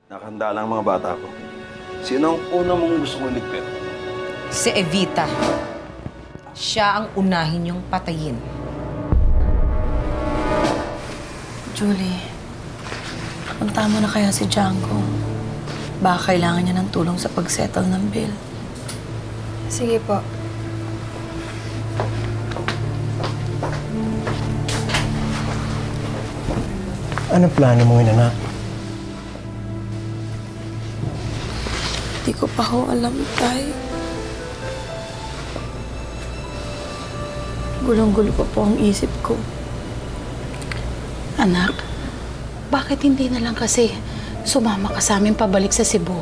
Nakahanda lang ang mga bata ko. Sino ang una mong gusto kong ligpit? Si Evita. Siya ang unahin yung patayin. Julie, punta mo na kaya si Django. Baka kailangan niya ng tulong sa pag-settle ng bill. Sige po. Anong plano mo, anak? Di ko pa ho alam, Tay. Gulong-gulo pa po ang isip ko. Anak, bakit hindi na lang kasi sumama ka sa amin pabalik sa Cebu?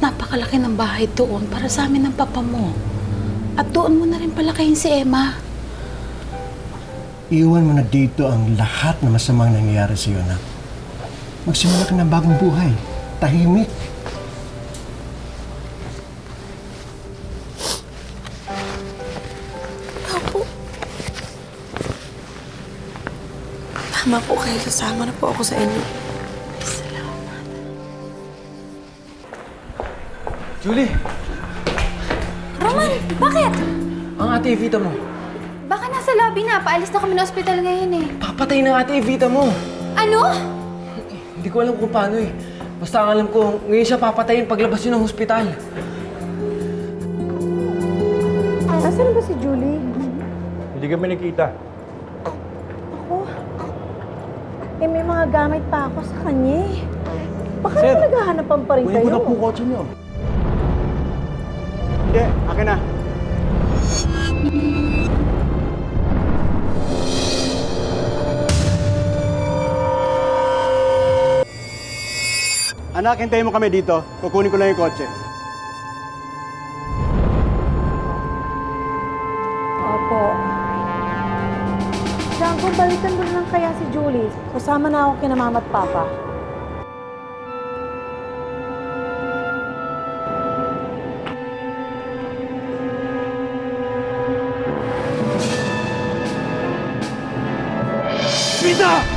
Napakalaki ng bahay doon para sa amin ng papa mo. At doon mo na rin palakayin si Emma. Iwan mo na dito ang lahat na masamang nangyayari sa iyo, anak. Magsimula ka ng bagong buhay. Tahimik. Apo. Tama po kayo. Sasama na po ako sa inyo. Salamat. Julie! Roman, bakit? Ang ate Evita mo. Baka nasa lobby na. Paalis na kami ng ospital ngayon eh. Papatay ng ate Evita mo. Ano? Hindi ko alam kung paano eh. Basta ang alam ko, ngayon siya papatayin paglabas yun ng hospital. Nasaan ba si Julie? Hindi kami nakita. Ako? Eh, may mga gamit pa ako sa kanya eh. Baka naman naghahanapan pa rin kayo. Kunin ko na po kotse niyo. Hindi, akin na. Anak, hintayin mo kami dito. Kukunin ko lang yung kotse. Opo. Django, balikan mo lang kaya si Julie. Kasama na ako kina mama at papa. Vita!